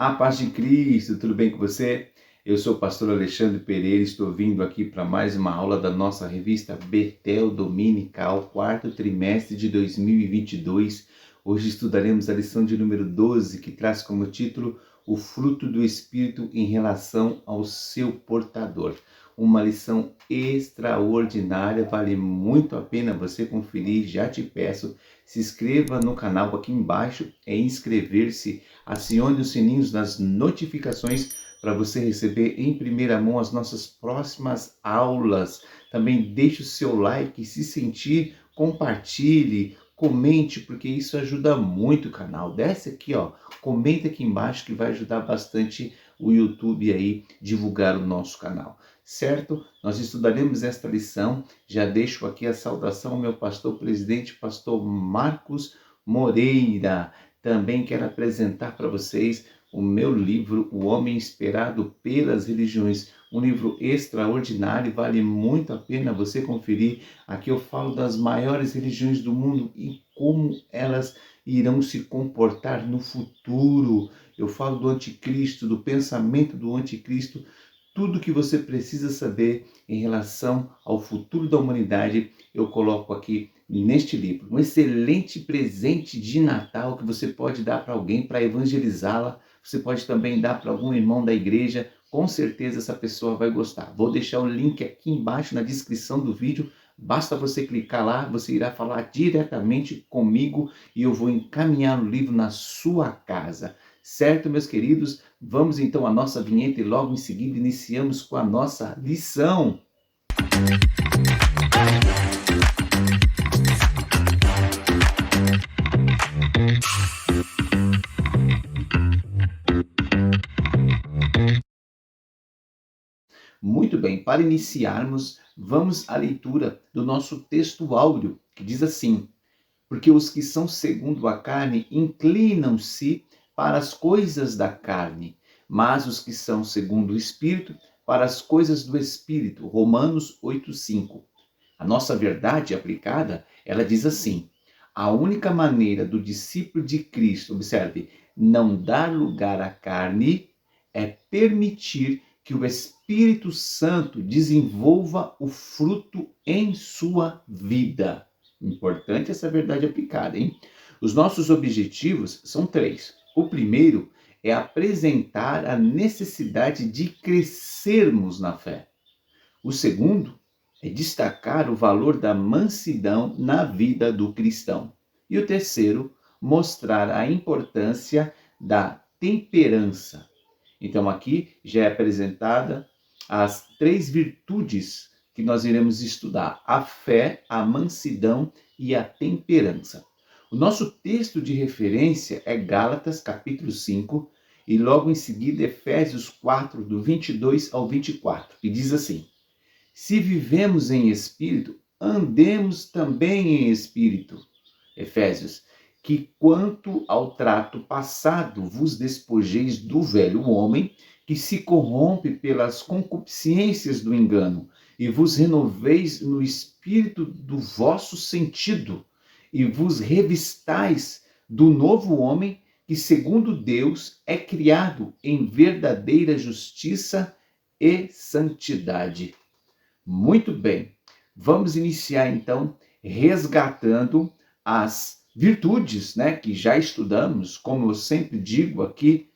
A paz de Cristo, tudo bem com você? Eu sou o pastor Alexandre Pereira, estou vindo aqui para mais uma aula da nossa revista Betel Dominical, quarto trimestre de 2022. Hoje estudaremos a lição de número 12, que traz como título O fruto do Espírito em relação ao seu portador. Uma lição extraordinária, vale muito a pena você conferir. Já te peço, se inscreva no canal aqui embaixo, é inscrever-se, acione os sininhos das notificações para você receber em primeira mão as nossas próximas aulas. Também deixe o seu like, se sentir, compartilhe, comente, porque isso ajuda muito o canal. Desce aqui, comenta aqui embaixo que vai ajudar bastante o YouTube aí divulgar o nosso canal. Certo? Nós estudaremos esta lição. Já deixo aqui a saudação ao meu pastor presidente, pastor Marcos Moreira. Também quero apresentar para vocês o meu livro, O Homem Esperado pelas Religiões. Um livro extraordinário, vale muito a pena você conferir. Aqui eu falo das maiores religiões do mundo e como elas irão se comportar no futuro. Eu falo do anticristo, do pensamento do anticristo, tudo que você precisa saber em relação ao futuro da humanidade, eu coloco aqui neste livro. Um excelente presente de Natal que você pode dar para alguém para evangelizá-la. Você pode também dar para algum irmão da igreja. Com certeza essa pessoa vai gostar. Vou deixar o link aqui embaixo na descrição do vídeo. Basta você clicar lá, você irá falar diretamente comigo e eu vou encaminhar o livro na sua casa. Certo, meus queridos? Vamos então à nossa vinheta e logo em seguida iniciamos com a nossa lição. Muito bem, para iniciarmos, vamos à leitura do nosso texto áureo, que diz assim: porque os que são segundo a carne inclinam-se para as coisas da carne, mas os que são segundo o Espírito, para as coisas do Espírito. Romanos 8,5. A nossa verdade aplicada, ela diz assim: a única maneira do discípulo de Cristo, observe, não dar lugar à carne, é permitir que o Espírito Santo desenvolva o fruto em sua vida. Importante essa verdade aplicada, hein? Os nossos objetivos são 3. O primeiro é apresentar a necessidade de crescermos na fé. O segundo é destacar o valor da mansidão na vida do cristão. E o terceiro, mostrar a importância da temperança. Então aqui já é apresentada as 3 virtudes que nós iremos estudar: a fé, a mansidão e a temperança. O nosso texto de referência é Gálatas, capítulo 5, e logo em seguida Efésios 4, do 22 ao 24, que diz assim: se vivemos em espírito, andemos também em espírito. Efésios, que quanto ao trato passado vos despojeis do velho homem, que se corrompe pelas concupiscências do engano, e vos renoveis no espírito do vosso sentido, e vos revistais do novo homem, que segundo Deus é criado em verdadeira justiça e santidade. Muito bem, vamos iniciar então resgatando as virtudes, que já estudamos. Como eu sempre digo aqui,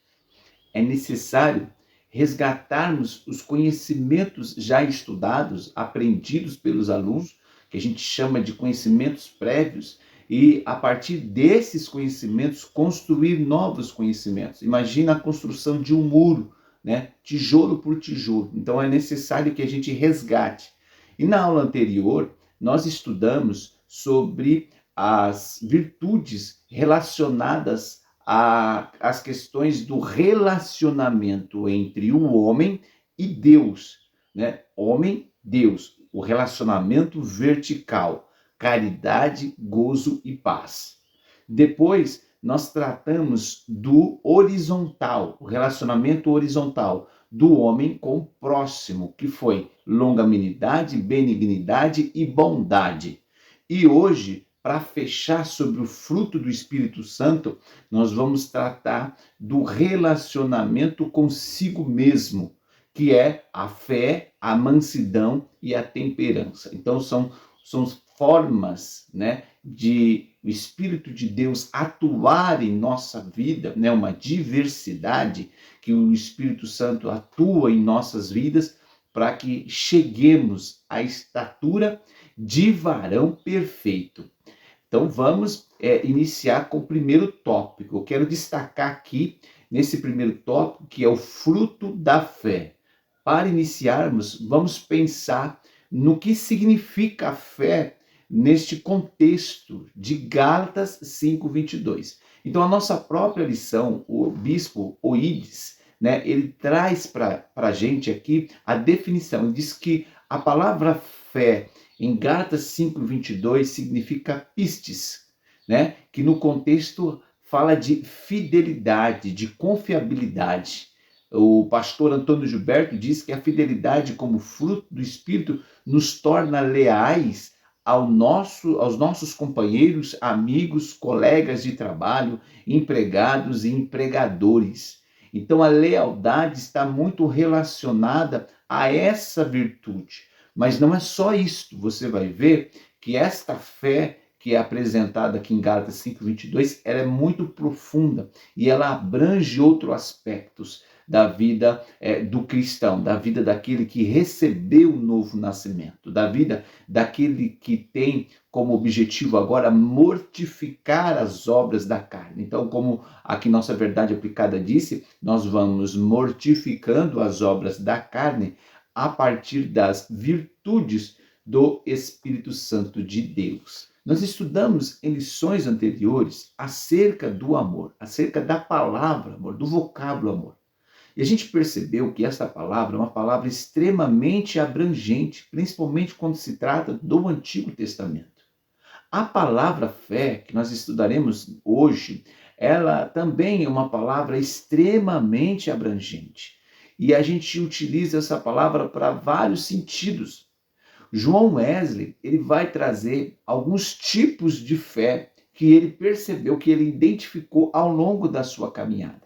é necessário resgatarmos os conhecimentos já estudados, aprendidos pelos alunos, que a gente chama de conhecimentos prévios, e a partir desses conhecimentos construir novos conhecimentos. Imagina a construção de um muro, tijolo por tijolo. Então é necessário que a gente resgate. E na aula anterior, nós estudamos sobre as virtudes relacionadas às questões do relacionamento entre o homem e Deus. Homem, Deus, o relacionamento vertical, caridade, gozo e paz. Depois, nós tratamos do horizontal, o relacionamento horizontal do homem com o próximo, que foi longanimidade, benignidade e bondade. E hoje para fechar sobre o fruto do Espírito Santo, nós vamos tratar do relacionamento consigo mesmo, que é a fé, a mansidão e a temperança. Então são formas, né, de o Espírito de Deus atuar em nossa vida, né, uma diversidade que o Espírito Santo atua em nossas vidas para que cheguemos à estatura de varão perfeito. Então vamos iniciar com o primeiro tópico. Eu quero destacar aqui, nesse primeiro tópico, que é o fruto da fé. Para iniciarmos, vamos pensar no que significa a fé neste contexto de Gálatas 5:22. Então a nossa própria lição, o bispo Oídes, né, ele traz para a gente aqui a definição. Ele diz que a palavra fé em Gálatas 5:22 significa pistes, né, que no contexto fala de fidelidade, de confiabilidade. O pastor Antônio Gilberto diz que a fidelidade como fruto do Espírito nos torna leais aos nossos companheiros, amigos, colegas de trabalho, empregados e empregadores. Então a lealdade está muito relacionada a essa virtude. Mas não é só isso. Você vai ver que esta fé que é apresentada aqui em Gálatas 5:22, ela é muito profunda e ela abrange outros aspectos da vida do cristão, da vida daquele que recebeu o novo nascimento, da vida daquele que tem como objetivo agora mortificar as obras da carne. Então, como aqui nossa verdade aplicada disse, nós vamos mortificando as obras da carne a partir das virtudes do Espírito Santo de Deus. Nós estudamos em lições anteriores acerca do amor, acerca da palavra amor, do vocábulo amor. E a gente percebeu que esta palavra é uma palavra extremamente abrangente, principalmente quando se trata do Antigo Testamento. A palavra fé, que nós estudaremos hoje, ela também é uma palavra extremamente abrangente. E a gente utiliza essa palavra para vários sentidos. João Wesley, ele vai trazer alguns tipos de fé que ele percebeu, que ele identificou ao longo da sua caminhada.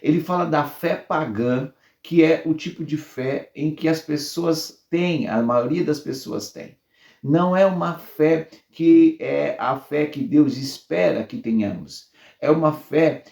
Ele fala da fé pagã, que é o tipo de fé em que as pessoas têm, a maioria das pessoas tem. Não é uma fé que é a fé que Deus espera que tenhamos. É uma fé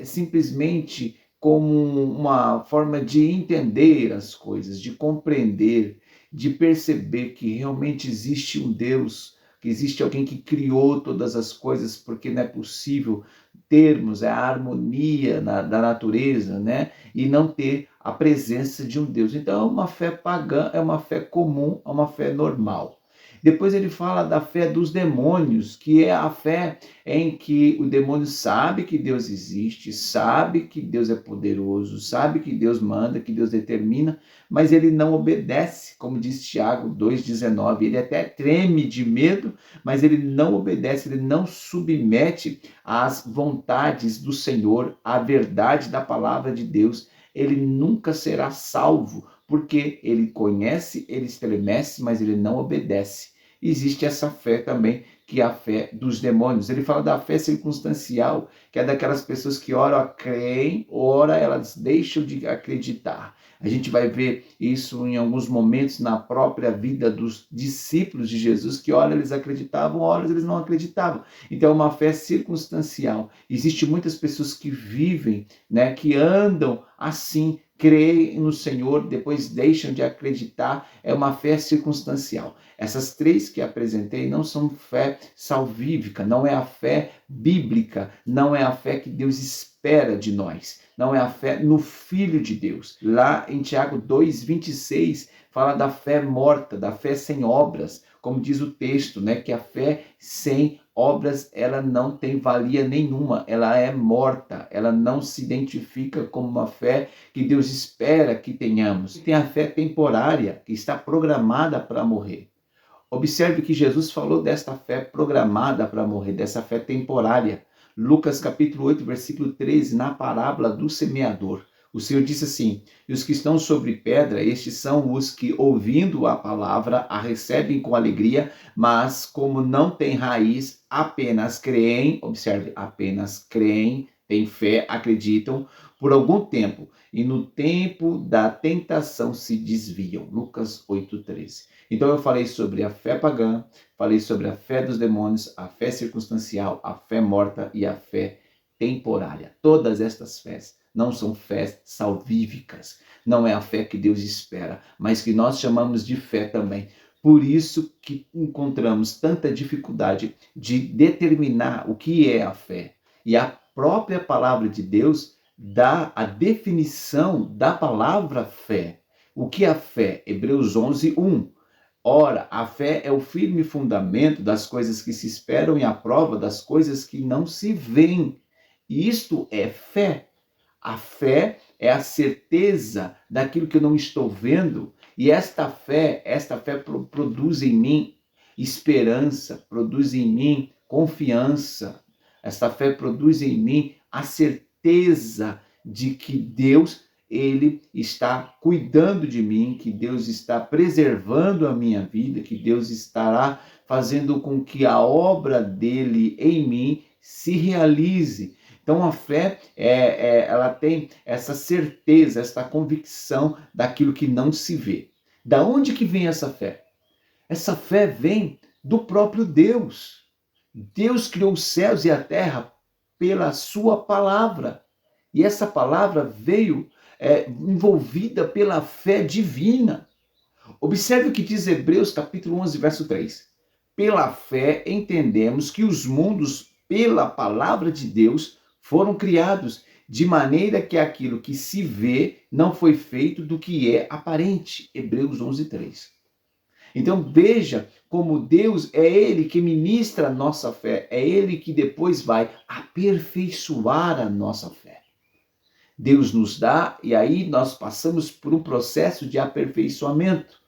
simplesmente como uma forma de entender as coisas, de compreender, de perceber que realmente existe um Deus, que existe alguém que criou todas as coisas, porque não é possível termos a harmonia da natureza, né? E não ter a presença de um Deus. Então é uma fé pagã, é uma fé comum, é uma fé normal. Depois ele fala da fé dos demônios, que é a fé em que o demônio sabe que Deus existe, sabe que Deus é poderoso, sabe que Deus manda, que Deus determina, mas ele não obedece, como diz Tiago 2,19. Ele até treme de medo, mas ele não obedece, ele não submete às vontades do Senhor, à verdade da palavra de Deus. Ele nunca será salvo, porque ele conhece, ele estremece, mas ele não obedece. Existe essa fé também, que é a fé dos demônios. Ele fala da fé circunstancial, que é daquelas pessoas que ora creem, ora elas deixam de acreditar. A gente vai ver isso em alguns momentos na própria vida dos discípulos de Jesus, que ora eles acreditavam, ora eles não acreditavam. Então é uma fé circunstancial. Existem muitas pessoas que vivem, né, que andam assim, creem no Senhor, depois deixam de acreditar. É uma fé circunstancial. Essas três que apresentei não são fé salvífica, não é a fé bíblica, não é a fé que Deus espera de nós, não é a fé no Filho de Deus. Lá em Tiago 2,26 fala da fé morta, da fé sem obras, como diz o texto, né, que a fé sem obras, ela não tem valia nenhuma, ela é morta, ela não se identifica como uma fé que Deus espera que tenhamos. Tem a fé temporária, que está programada para morrer. Observe que Jesus falou desta fé programada para morrer, dessa fé temporária. Lucas capítulo 8, versículo 13, na parábola do semeador. O Senhor disse assim: e os que estão sobre pedra, estes são os que, ouvindo a palavra, a recebem com alegria, mas como não têm raiz, apenas creem, observe, apenas creem, têm fé, acreditam por algum tempo, e no tempo da tentação se desviam. Lucas 8,13. Então eu falei sobre a fé pagã, falei sobre a fé dos demônios, a fé circunstancial, a fé morta e a fé temporária. Todas estas fés não são fés salvíficas, não é a fé que Deus espera, mas que nós chamamos de fé também. Por isso que encontramos tanta dificuldade de determinar o que é a fé. E a própria palavra de Deus dá a definição da palavra fé. O que é a fé? Hebreus 11:1. Ora, a fé é o firme fundamento das coisas que se esperam e a prova das coisas que não se veem. Isto é fé. A fé é a certeza daquilo que eu não estou vendo, e esta fé produz em mim esperança, produz em mim confiança. Esta fé produz em mim a certeza de que Deus, ele está cuidando de mim, que Deus está preservando a minha vida, que Deus estará fazendo com que a obra dele em mim se realize. Então a fé, ela tem essa certeza, essa convicção daquilo que não se vê. Da onde que vem essa fé? Essa fé vem do próprio Deus. Deus criou os céus e a terra pela sua palavra. E essa palavra veio envolvida pela fé divina. Observe o que diz Hebreus capítulo 11, verso 3. Pela fé entendemos que os mundos, pela palavra de Deus, foram criados, de maneira que aquilo que se vê não foi feito do que é aparente. Hebreus 11, 3. Então veja como Deus é Ele que ministra a nossa fé, é Ele que depois vai aperfeiçoar a nossa fé. Deus nos dá e aí nós passamos por um processo de aperfeiçoamento.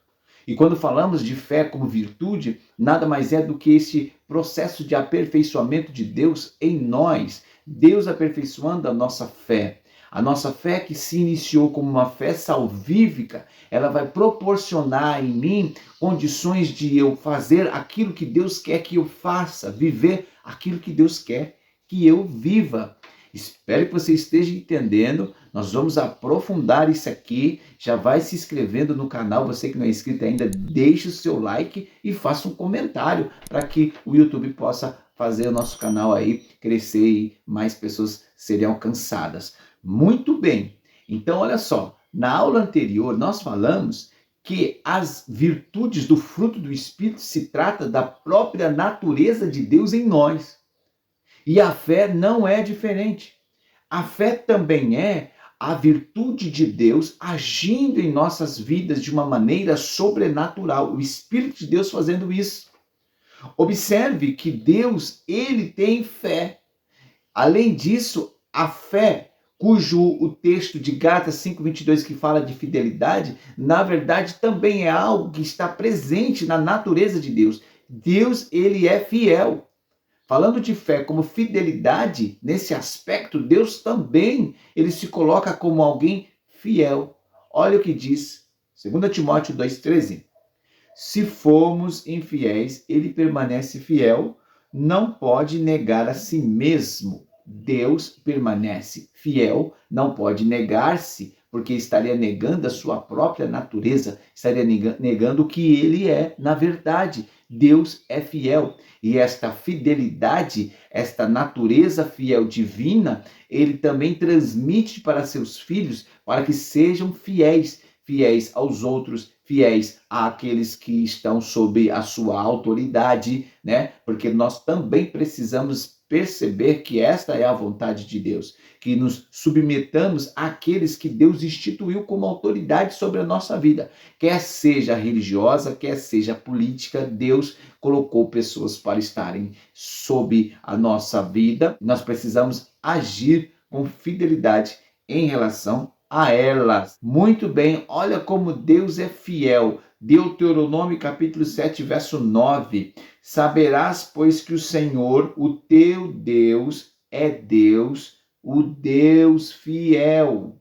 E quando falamos de fé como virtude, nada mais é do que esse processo de aperfeiçoamento de Deus em nós, Deus aperfeiçoando a nossa fé. A nossa fé que se iniciou como uma fé salvífica, ela vai proporcionar em mim condições de eu fazer aquilo que Deus quer que eu faça, viver aquilo que Deus quer que eu viva. Espero que você esteja entendendo. Nós vamos aprofundar isso aqui. Já vai se inscrevendo no canal. Você que não é inscrito ainda, deixe o seu like e faça um comentário para que o YouTube possa fazer o nosso canal aí crescer e mais pessoas serem alcançadas. Muito bem. Então, olha só. Na aula anterior, nós falamos que as virtudes do fruto do Espírito se trata da própria natureza de Deus em nós. E a fé não é diferente. A fé também é a virtude de Deus agindo em nossas vidas de uma maneira sobrenatural. O Espírito de Deus fazendo isso. Observe que Deus, ele tem fé. Além disso, a fé, cujo o texto de Gálatas 5:22 que fala de fidelidade, na verdade também é algo que está presente na natureza de Deus. Deus, ele é fiel. Falando de fé como fidelidade, nesse aspecto, Deus também, ele se coloca como alguém fiel. Olha o que diz 2 Timóteo 2,13. Se formos infiéis, ele permanece fiel, não pode negar a si mesmo. Deus permanece fiel, não pode negar-se, porque estaria negando a sua própria natureza, estaria negando o que ele é na verdade. Deus é fiel. E esta fidelidade, esta natureza fiel divina, ele também transmite para seus filhos, para que sejam fiéis, fiéis aos outros, fiéis àqueles que estão sob a sua autoridade, né? Porque nós também precisamos perceber que esta é a vontade de Deus, que nos submetamos àqueles que Deus instituiu como autoridade sobre a nossa vida. Quer seja religiosa, quer seja política, Deus colocou pessoas para estarem sob a nossa vida. Nós precisamos agir com fidelidade em relação a elas. Muito bem, olha como Deus é fiel. Deuteronômio capítulo 7, verso 9. Saberás, pois, que o Senhor, o teu Deus, é Deus, o Deus fiel.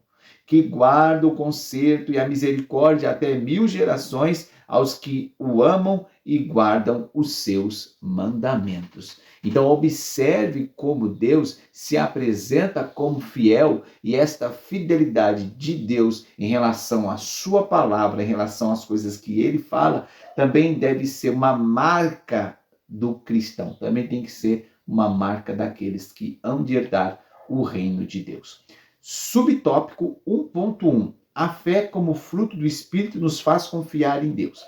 que guarda o conserto e a misericórdia até 1000 gerações aos que o amam e guardam os seus mandamentos. Então, observe como Deus se apresenta como fiel, e esta fidelidade de Deus em relação à sua palavra, em relação às coisas que ele fala, também deve ser uma marca do cristão, também tem que ser uma marca daqueles que hão de herdar o reino de Deus. Subtópico 1.1. A fé como fruto do Espírito nos faz confiar em Deus.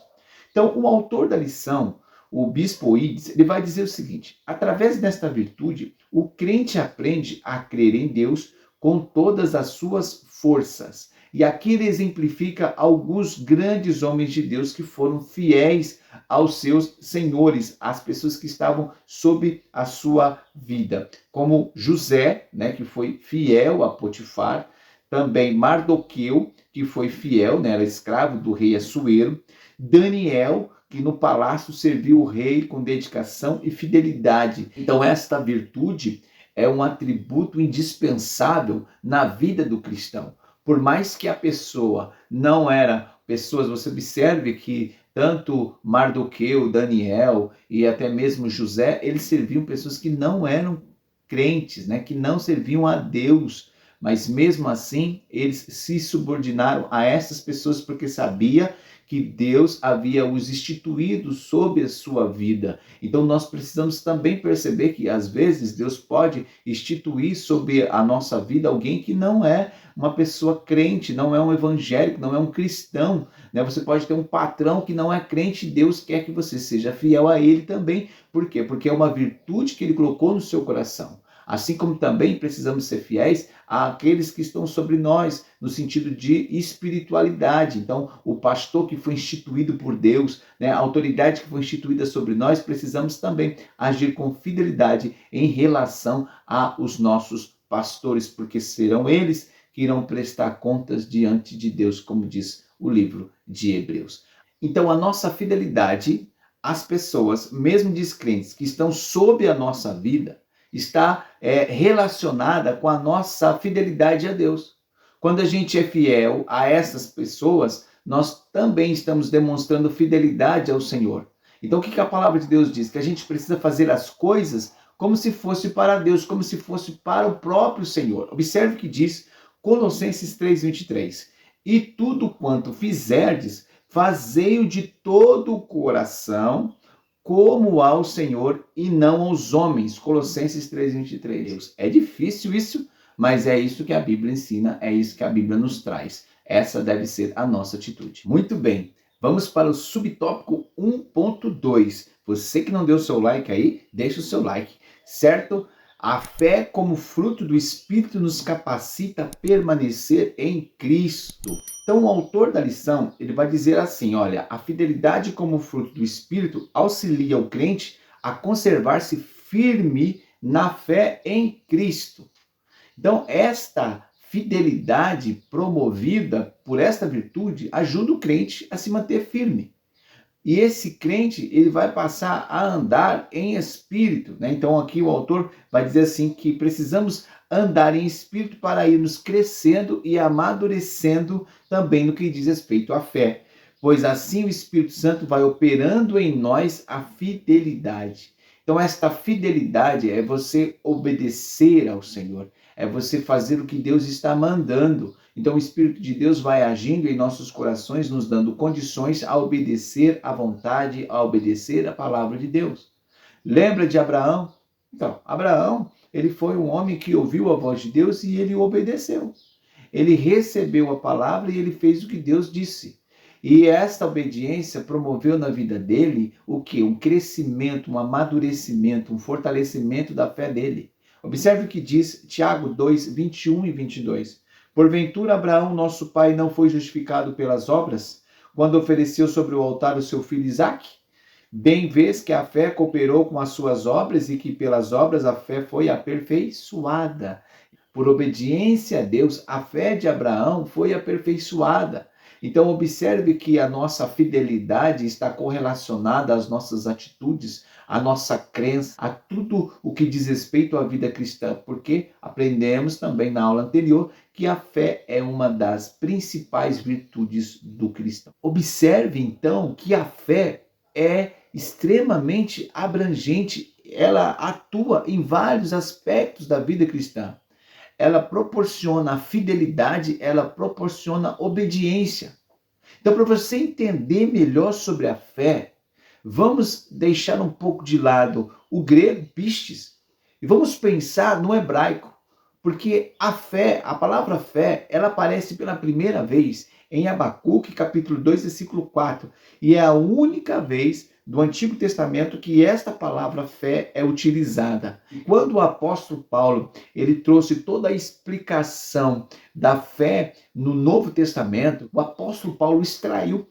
Então, o autor da lição, o bispo Oídes, ele vai dizer o seguinte: através desta virtude, o crente aprende a crer em Deus com todas as suas forças. E aqui ele exemplifica alguns grandes homens de Deus que foram fiéis aos seus senhores, às pessoas que estavam sob a sua vida. Como José, né, que foi fiel a Potifar, também Mardoqueu, que foi fiel, né, era escravo do rei Assuero, Daniel, que no palácio serviu o rei com dedicação e fidelidade. Então esta virtude é um atributo indispensável na vida do cristão. Por mais que a pessoa não era pessoas, você observe que tanto Mardoqueu, Daniel e até mesmo José, eles serviam pessoas que não eram crentes, né, que não serviam a Deus, mas mesmo assim eles se subordinaram a essas pessoas porque sabia que Deus havia os instituído sobre a sua vida. Então nós precisamos também perceber que às vezes Deus pode instituir sobre a nossa vida alguém que não é uma pessoa crente, não é um evangélico, não é um cristão, né? Você pode ter um patrão que não é crente e Deus quer que você seja fiel a ele também. Por quê? Porque é uma virtude que ele colocou no seu coração. Assim como também precisamos ser fiéis àqueles que estão sobre nós, no sentido de espiritualidade. Então, o pastor que foi instituído por Deus, né, a autoridade que foi instituída sobre nós, precisamos também agir com fidelidade em relação aos nossos pastores, porque serão eles que irão prestar contas diante de Deus, como diz o livro de Hebreus. Então, a nossa fidelidade às pessoas, mesmo descrentes, que estão sob a nossa vida, está relacionada com a nossa fidelidade a Deus. Quando a gente é fiel a essas pessoas, nós também estamos demonstrando fidelidade ao Senhor. Então, o que a palavra de Deus diz? Que a gente precisa fazer as coisas como se fosse para Deus, como se fosse para o próprio Senhor. Observe o que diz Colossenses 3:23. E tudo quanto fizerdes, fazei-o de todo o coração, como ao Senhor e não aos homens. Colossenses 3:23. É difícil isso, mas é isso que a Bíblia ensina, é isso que a Bíblia nos traz. Essa deve ser a nossa atitude. Muito bem, vamos para o subtópico 1.2. Você que não deu o seu like aí, deixa o seu like, certo? A fé como fruto do Espírito nos capacita a permanecer em Cristo. Então, o autor da lição, ele vai dizer assim, olha, a fidelidade como fruto do Espírito auxilia o crente a conservar-se firme na fé em Cristo. Então, esta fidelidade promovida por esta virtude ajuda o crente a se manter firme. E esse crente, ele vai passar a andar em espírito, né? Então aqui o autor vai dizer assim que precisamos andar em espírito para irmos crescendo e amadurecendo também no que diz respeito à fé. Pois assim o Espírito Santo vai operando em nós a fidelidade. Então esta fidelidade é você obedecer ao Senhor, é você fazer o que Deus está mandando. Então o Espírito de Deus vai agindo em nossos corações, nos dando condições a obedecer à vontade, a obedecer à palavra de Deus. Lembra de Abraão? Então, Abraão, ele foi um homem que ouviu a voz de Deus e ele obedeceu. Ele recebeu a palavra e ele fez o que Deus disse. E esta obediência promoveu na vida dele o quê? Um crescimento, um amadurecimento, um fortalecimento da fé dele. Observe o que diz Tiago 2, 21 e 22. Porventura Abraão, nosso pai, não foi justificado pelas obras, quando ofereceu sobre o altar o seu filho Isaque? Bem vês que a fé cooperou com as suas obras e que pelas obras a fé foi aperfeiçoada. Por obediência a Deus, a fé de Abraão foi aperfeiçoada. Então observe que a nossa fidelidade está correlacionada às nossas atitudes, a nossa crença, a tudo o que diz respeito à vida cristã, porque aprendemos também na aula anterior que a fé é uma das principais virtudes do cristão. Observe então que a fé é extremamente abrangente, ela atua em vários aspectos da vida cristã. Ela proporciona fidelidade, ela proporciona obediência. Então, para você entender melhor sobre a fé, vamos deixar um pouco de lado o grego, pistes, e vamos pensar no hebraico, porque a fé, a palavra fé, ela aparece pela primeira vez em Abacuque, capítulo 2, versículo 4, e é a única vez do Antigo Testamento que esta palavra fé é utilizada. Quando o apóstolo Paulo, ele trouxe toda a explicação da fé no Novo Testamento, o apóstolo Paulo extraiu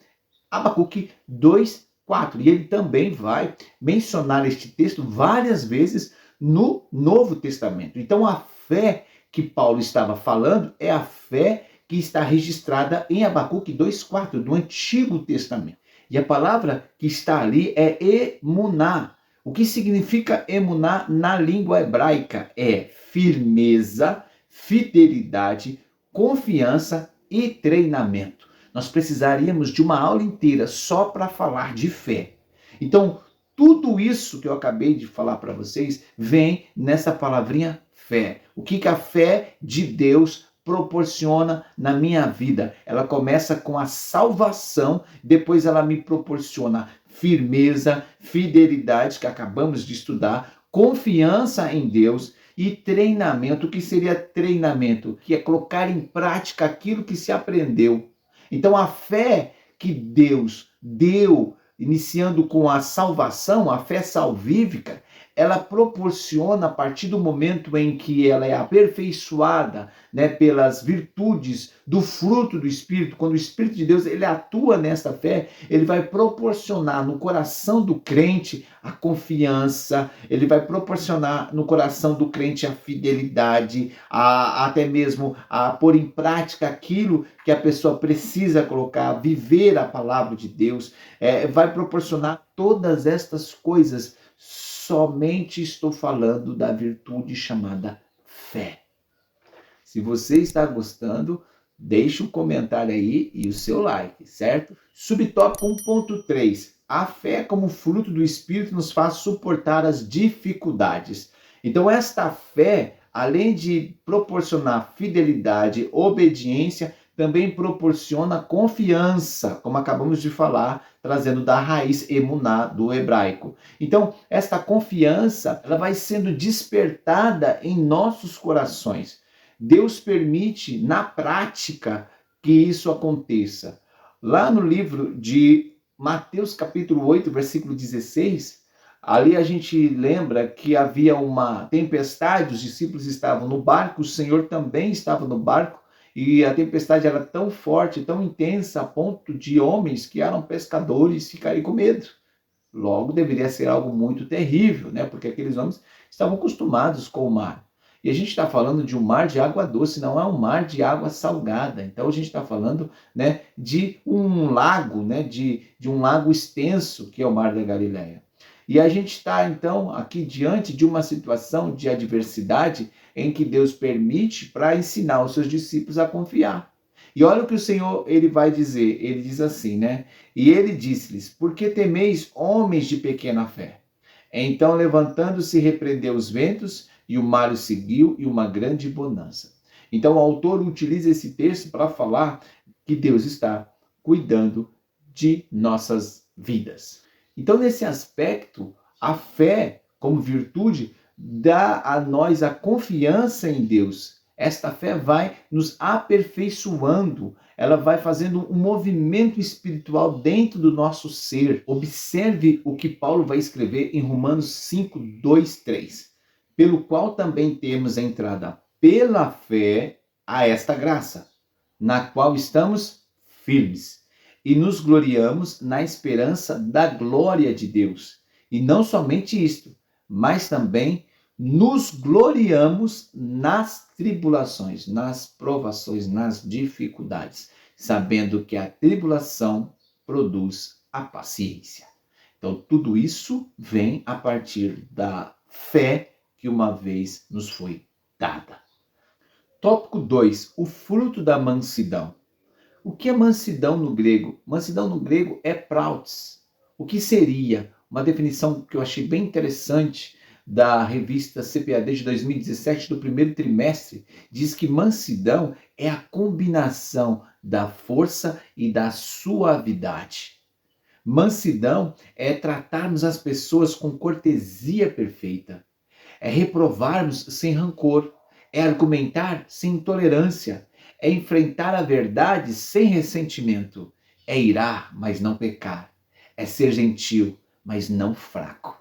Abacuque 2, 4. E ele também vai mencionar este texto várias vezes no Novo Testamento. Então, a fé que Paulo estava falando é a fé que está registrada em Abacuque 2,4, do Antigo Testamento. E a palavra que está ali é emuná. O que significa emuná na língua hebraica? É firmeza, fidelidade, confiança e treinamento. Nós precisaríamos de uma aula inteira só para falar de fé. Então, tudo isso que eu acabei de falar para vocês vem nessa palavrinha fé. O que a fé de Deus proporciona na minha vida? Ela começa com a salvação, depois ela me proporciona firmeza, fidelidade, que acabamos de estudar, confiança em Deus e treinamento. O que seria treinamento? Que é colocar em prática aquilo que se aprendeu. Então, a fé que Deus deu, iniciando com a salvação, a fé salvífica, ela proporciona, a partir do momento em que ela é aperfeiçoada, né, pelas virtudes do fruto do Espírito, quando o Espírito de Deus ele atua nessa fé, ele vai proporcionar no coração do crente a confiança, ele vai proporcionar no coração do crente a fidelidade, até mesmo a pôr em prática aquilo que a pessoa precisa colocar, viver a palavra de Deus, vai proporcionar todas estas coisas. Somente estou falando da virtude chamada fé. Se você está gostando, deixe um comentário aí e o seu like, certo? Subtópico 1.3. A fé como fruto do Espírito nos faz suportar as dificuldades. Então esta fé, além de proporcionar fidelidade, obediência, também proporciona confiança, como acabamos de falar, trazendo da raiz emuná do hebraico. Então, esta confiança, ela vai sendo despertada em nossos corações. Deus permite, na prática, que isso aconteça. Lá no livro de Mateus, capítulo 8, versículo 16, ali a gente lembra que havia uma tempestade, os discípulos estavam no barco, o Senhor também estava no barco, e a tempestade era tão forte, tão intensa, a ponto de homens que eram pescadores ficarem com medo. Logo, deveria ser algo muito terrível, né? Porque aqueles homens estavam acostumados com o mar. E a gente está falando de um mar de água doce, não é um mar de água salgada. Então a gente está falando, né, de um lago, né, de um lago extenso, que é o Mar da Galileia. E a gente está, então, aqui diante de uma situação de adversidade em que Deus permite para ensinar os seus discípulos a confiar. E olha o que o Senhor ele vai dizer. Ele diz assim, né? E ele disse-lhes: por que temeis, homens de pequena fé? Então, levantando-se, repreendeu os ventos, e o mar o seguiu, e uma grande bonança. Então, o autor utiliza esse texto para falar que Deus está cuidando de nossas vidas. Então, nesse aspecto, a fé, como virtude, dá a nós a confiança em Deus. Esta fé vai nos aperfeiçoando, ela vai fazendo um movimento espiritual dentro do nosso ser. Observe o que Paulo vai escrever em Romanos 5, 2, 3. Pelo qual também temos a entrada pela fé a esta graça, na qual estamos firmes e nos gloriamos na esperança da glória de Deus. E não somente isto, mas também nos gloriamos nas tribulações, nas provações, nas dificuldades, sabendo que a tribulação produz a paciência. Então, tudo isso vem a partir da fé que uma vez nos foi dada. Tópico 2. O fruto da mansidão. O que é mansidão no grego? Mansidão no grego é prautes. O que seria? Uma definição que eu achei bem interessante da revista CPAD de 2017, do primeiro trimestre, diz que mansidão é a combinação da força e da suavidade. Mansidão é tratarmos as pessoas com cortesia perfeita, é reprovarmos sem rancor, é argumentar sem intolerância, é enfrentar a verdade sem ressentimento, é irar, mas não pecar, é ser gentil, mas não fraco.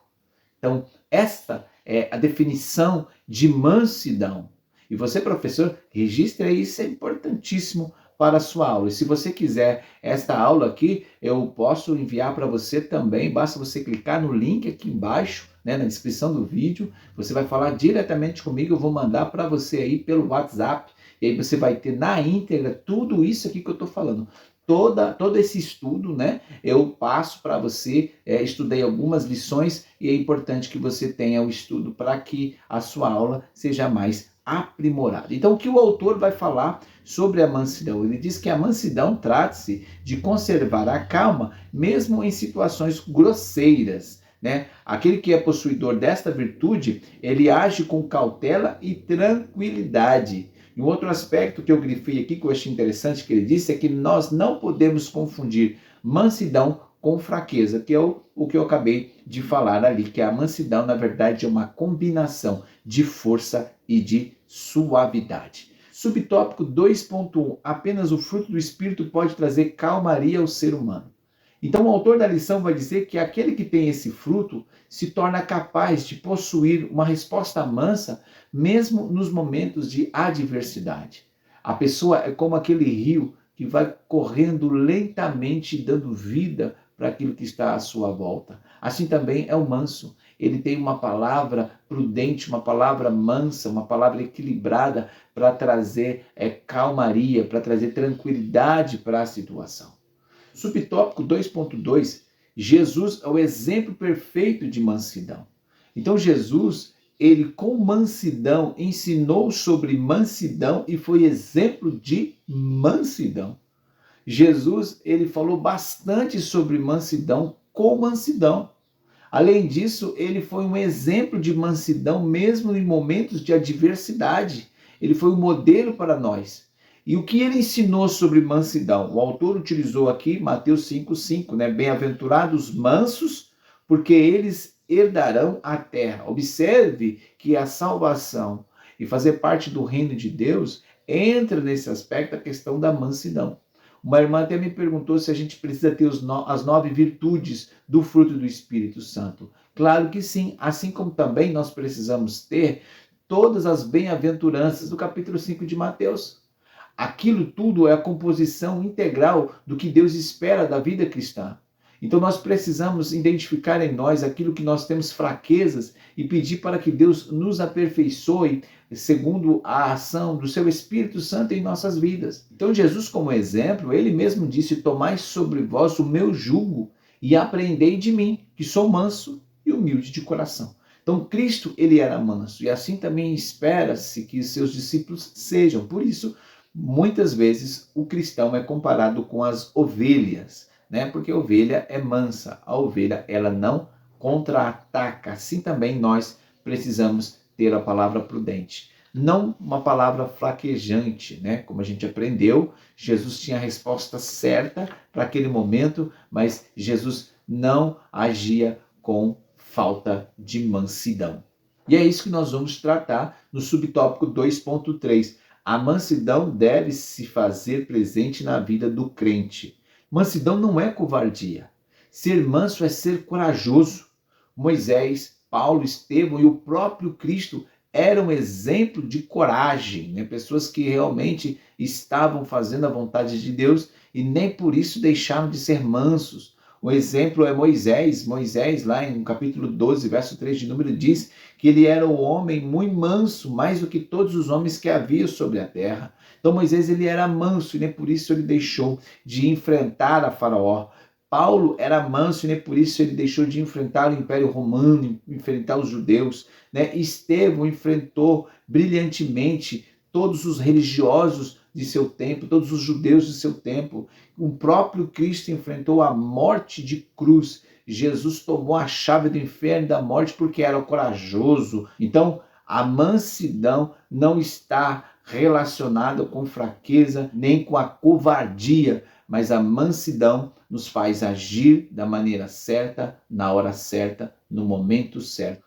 Então, esta é a definição de mansidão. E você, professor, registre aí, isso é importantíssimo para a sua aula. E se você quiser esta aula aqui, eu posso enviar para você também, basta você clicar no link aqui embaixo, né, na descrição do vídeo, você vai falar diretamente comigo, eu vou mandar para você aí pelo WhatsApp, e aí você vai ter na íntegra tudo isso aqui que eu estou falando. Todo esse estudo, né, eu passo para você, estudei algumas lições e é importante que você tenha o estudo para que a sua aula seja mais aprimorada. Então, o que o autor vai falar sobre a mansidão? Ele diz que a mansidão trata-se de conservar a calma mesmo em situações grosseiras, né? Aquele que é possuidor desta virtude, ele age com cautela e tranquilidade. E um outro aspecto que eu grifei aqui, que eu achei interessante que ele disse, é que nós não podemos confundir mansidão com fraqueza, que é o que eu acabei de falar ali, que a mansidão, na verdade, é uma combinação de força e de suavidade. Subtópico 2.1. Apenas o fruto do Espírito pode trazer calmaria ao ser humano. Então, o autor da lição vai dizer que aquele que tem esse fruto se torna capaz de possuir uma resposta mansa, mesmo nos momentos de adversidade. A pessoa é como aquele rio que vai correndo lentamente, dando vida para aquilo que está à sua volta. Assim também é o manso. Ele tem uma palavra prudente, uma palavra mansa, uma palavra equilibrada para trazer calmaria, para trazer tranquilidade para a situação. Subtópico 2.2, Jesus é o exemplo perfeito de mansidão. Então Jesus, ele com mansidão ensinou sobre mansidão e foi exemplo de mansidão. Jesus, ele falou bastante sobre mansidão com mansidão. Além disso, ele foi um exemplo de mansidão mesmo em momentos de adversidade. Ele foi um modelo para nós. E o que ele ensinou sobre mansidão? O autor utilizou aqui Mateus 5,5, né? Bem-aventurados mansos, porque eles herdarão a terra. Observe que a salvação e fazer parte do reino de Deus entra nesse aspecto a questão da mansidão. Uma irmã até me perguntou se a gente precisa ter as 9 virtudes do fruto do Espírito Santo. Claro que sim, assim como também nós precisamos ter todas as bem-aventuranças do capítulo 5 de Mateus. Aquilo tudo é a composição integral do que Deus espera da vida cristã. Então nós precisamos identificar em nós aquilo que nós temos fraquezas e pedir para que Deus nos aperfeiçoe segundo a ação do seu Espírito Santo em nossas vidas. Então Jesus, como exemplo, ele mesmo disse: tomai sobre vós o meu jugo e aprendei de mim, que sou manso e humilde de coração. Então Cristo, ele era manso e assim também espera-se que os seus discípulos sejam. Por isso, muitas vezes o cristão é comparado com as ovelhas, né? Porque a ovelha é mansa, a ovelha ela não contra-ataca. Assim também nós precisamos ter a palavra prudente, não uma palavra fraquejante, né? Como a gente aprendeu, Jesus tinha a resposta certa para aquele momento, mas Jesus não agia com falta de mansidão. E é isso que nós vamos tratar no subtópico 2.3. A mansidão deve se fazer presente na vida do crente. Mansidão não é covardia. Ser manso é ser corajoso. Moisés, Paulo, Estevão e o próprio Cristo eram exemplo de coragem, né? Pessoas que realmente estavam fazendo a vontade de Deus e nem por isso deixaram de ser mansos. O exemplo é Moisés. Moisés, lá no capítulo 12, verso 3 de número, diz que ele era um homem muito manso, mais do que todos os homens que havia sobre a terra. Então Moisés, ele era manso e nem por isso ele deixou de enfrentar a Faraó. Paulo era manso e nem por isso ele deixou de enfrentar o Império Romano, enfrentar os judeus, né? Estevão enfrentou brilhantemente todos os religiosos de seu tempo, todos os judeus de seu tempo. O próprio Cristo enfrentou a morte de cruz. Jesus tomou a chave do inferno e da morte porque era corajoso. Então, a mansidão não está relacionada com fraqueza nem com a covardia, mas a mansidão nos faz agir da maneira certa, na hora certa, no momento certo.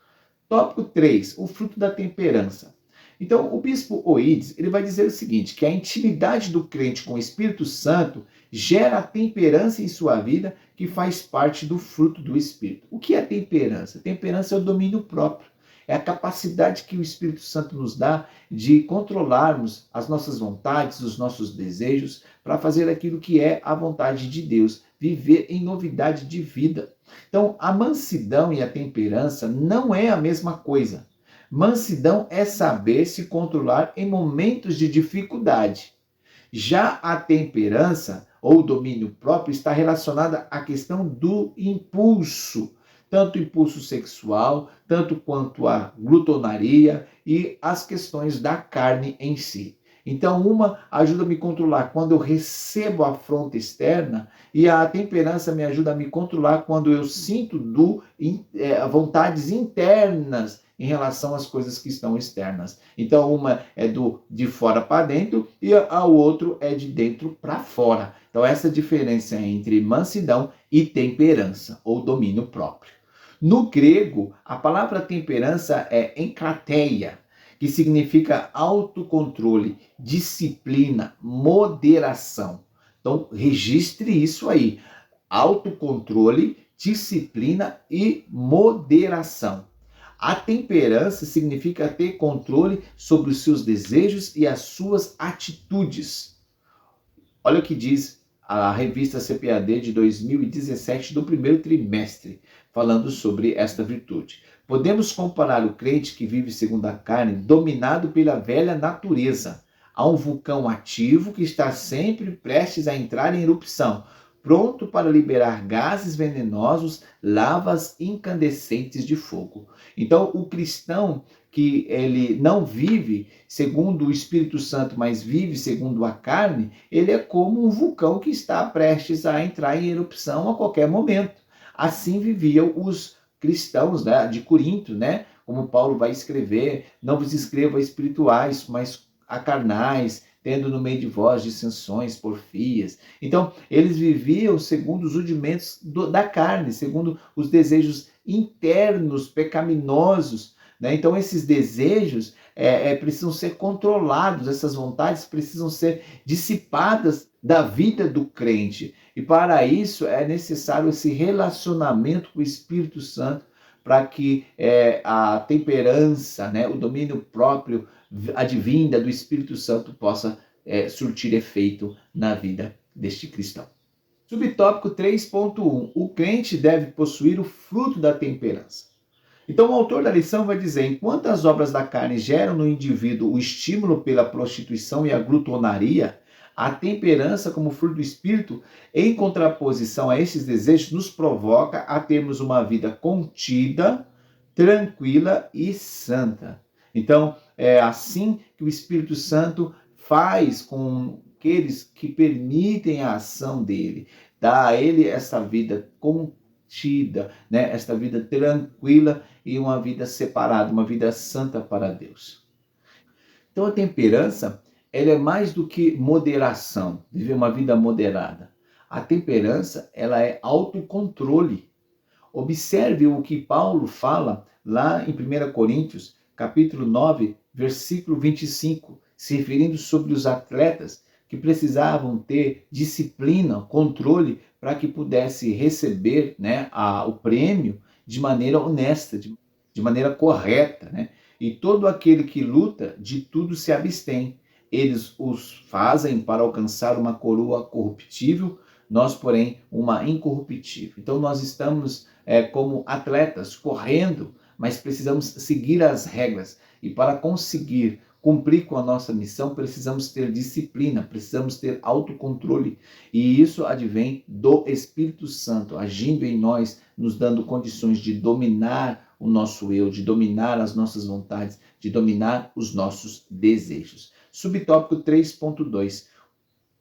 Tópico 3, o fruto da temperança. Então, o bispo Oídes, ele vai dizer o seguinte, que a intimidade do crente com o Espírito Santo gera a temperança em sua vida, que faz parte do fruto do Espírito. O que é temperança? Temperança é o domínio próprio. É a capacidade que o Espírito Santo nos dá de controlarmos as nossas vontades, os nossos desejos, para fazer aquilo que é a vontade de Deus, viver em novidade de vida. Então, a mansidão e a temperança não é a mesma coisa. Mansidão é saber se controlar em momentos de dificuldade. Já a temperança ou domínio próprio está relacionada à questão do impulso, tanto impulso sexual, tanto quanto a glutonaria e as questões da carne em si. Então, uma ajuda a me controlar quando eu recebo a afronta externa e a temperança me ajuda a me controlar quando eu sinto vontades internas em relação às coisas que estão externas. Então, uma é de fora para dentro e a outro é de dentro para fora. Então, essa diferença é entre mansidão e temperança, ou domínio próprio. No grego, a palavra temperança é enkrateia, que significa autocontrole, disciplina, moderação. Então, registre isso aí. Autocontrole, disciplina e moderação. A temperança significa ter controle sobre os seus desejos e as suas atitudes. Olha o que diz a revista CPAD de 2017 do primeiro trimestre, falando sobre esta virtude. Podemos comparar o crente que vive segundo a carne, dominado pela velha natureza, a um vulcão ativo que está sempre prestes a entrar em erupção, pronto para liberar gases venenosos, lavas incandescentes de fogo. Então, o cristão que ele não vive segundo o Espírito Santo, mas vive segundo a carne, ele é como um vulcão que está prestes a entrar em erupção a qualquer momento. Assim viviam os cristãos, né, de Corinto, né? Como Paulo vai escrever, não vos escrevo a espirituais, mas a carnais, tendo no meio de vós dissensões, porfias. Então, eles viviam segundo os rudimentos da carne, segundo os desejos internos, pecaminosos, né? Então, esses desejos precisam ser controlados, essas vontades precisam ser dissipadas da vida do crente. E para isso é necessário esse relacionamento com o Espírito Santo, para que a temperança, né, o domínio próprio, advinda do Espírito Santo possa surtir efeito na vida deste cristão. Subtópico 3.1. O crente deve possuir o fruto da temperança. Então o autor da lição vai dizer, enquanto as obras da carne geram no indivíduo o estímulo pela prostituição e a glutonaria, a temperança como fruto do Espírito, em contraposição a esses desejos, nos provoca a termos uma vida contida, tranquila e santa. Então, é assim que o Espírito Santo faz com aqueles que permitem a ação dele, dá a ele essa vida contida, né? Esta vida tranquila e uma vida separada, uma vida santa para Deus. Então, a temperança, ela é mais do que moderação, viver uma vida moderada. A temperança, ela é autocontrole. Observe o que Paulo fala lá em 1 Coríntios, capítulo 9, versículo 25, se referindo sobre os atletas que precisavam ter disciplina, controle, para que pudesse receber, né, o prêmio de maneira honesta, de maneira correta, né? E todo aquele que luta, de tudo se abstém. Eles os fazem para alcançar uma coroa corruptível, nós, porém, uma incorruptível. Então, nós estamos como atletas, correndo, mas precisamos seguir as regras. E para conseguir cumprir com a nossa missão, precisamos ter disciplina, precisamos ter autocontrole. E isso advém do Espírito Santo agindo em nós, nos dando condições de dominar o nosso eu, de dominar as nossas vontades, de dominar os nossos desejos. Subtópico 3.2.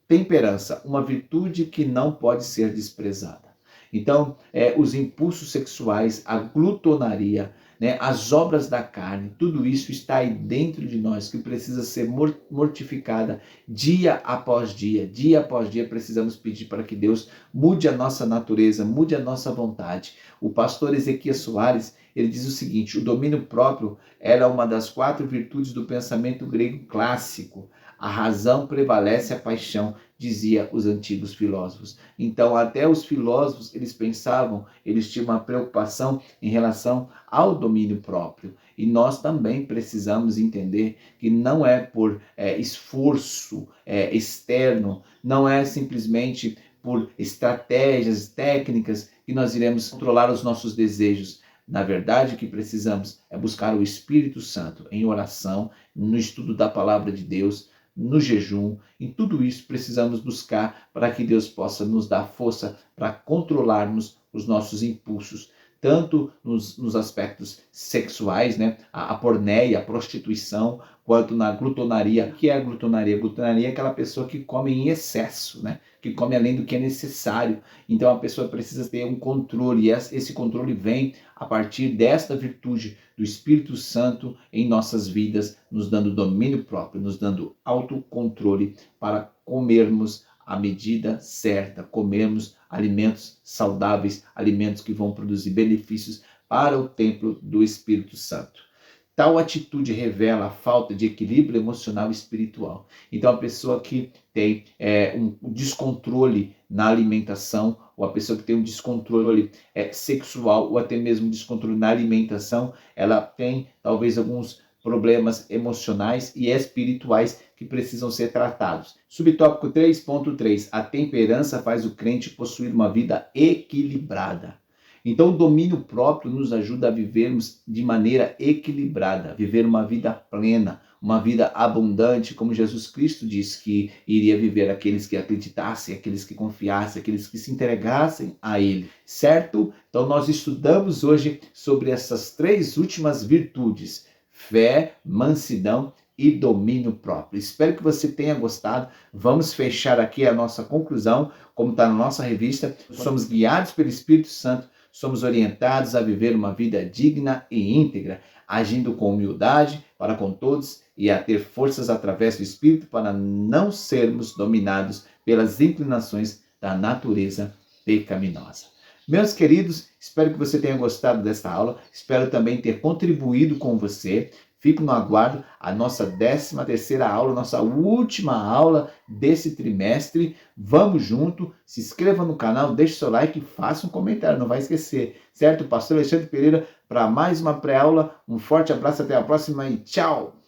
Temperança, uma virtude que não pode ser desprezada. Então, os impulsos sexuais, a glutonaria, né, as obras da carne, tudo isso está aí dentro de nós, que precisa ser mortificada dia após dia. Dia após dia precisamos pedir para que Deus mude a nossa natureza, mude a nossa vontade. O pastor Ezequias Soares, ele diz o seguinte: o domínio próprio era uma das 4 virtudes do pensamento grego clássico. A razão prevalece a paixão, dizia os antigos filósofos. Então, até os filósofos, eles pensavam, eles tinham uma preocupação em relação ao domínio próprio. E nós também precisamos entender que não é por esforço externo, não é simplesmente por estratégias, técnicas, que nós iremos controlar os nossos desejos. Na verdade, o que precisamos é buscar o Espírito Santo em oração, no estudo da palavra de Deus, no jejum. Em tudo isso precisamos buscar para que Deus possa nos dar força para controlarmos os nossos impulsos, tanto nos aspectos sexuais, né? A porneia, a prostituição, quanto na glutonaria. O que é a glutonaria? A glutonaria é aquela pessoa que come em excesso, né? Que come além do que é necessário. Então a pessoa precisa ter um controle, e esse controle vem a partir desta virtude do Espírito Santo em nossas vidas, nos dando domínio próprio, nos dando autocontrole para comermos a medida certa, comermos alimentos saudáveis, alimentos que vão produzir benefícios para o templo do Espírito Santo. Tal atitude revela a falta de equilíbrio emocional e espiritual. Então, a pessoa que tem um descontrole na alimentação, ou a pessoa que tem um descontrole sexual, ou até mesmo descontrole na alimentação, ela tem talvez alguns problemas emocionais e espirituais que precisam ser tratados. Subtópico 3.3. A temperança faz o crente possuir uma vida equilibrada. Então, o domínio próprio nos ajuda a vivermos de maneira equilibrada, viver uma vida plena, uma vida abundante, como Jesus Cristo disse que iria viver aqueles que acreditassem, aqueles que confiassem, aqueles que se entregassem a Ele, certo? Então, nós estudamos hoje sobre essas 3 últimas virtudes: fé, mansidão e domínio próprio. Espero que você tenha gostado. Vamos fechar aqui a nossa conclusão, como está na nossa revista. Somos guiados pelo Espírito Santo, somos orientados a viver uma vida digna e íntegra, agindo com humildade para com todos e a ter forças através do Espírito para não sermos dominados pelas inclinações da natureza pecaminosa. Meus queridos, espero que você tenha gostado desta aula, espero também ter contribuído com você. Fico no aguardo a nossa 13ª aula, nossa última aula desse trimestre. Vamos junto, se inscreva no canal, deixe seu like e faça um comentário, não vai esquecer, certo? Pastor Alexandre Pereira para mais uma pré-aula. Um forte abraço, até a próxima e tchau!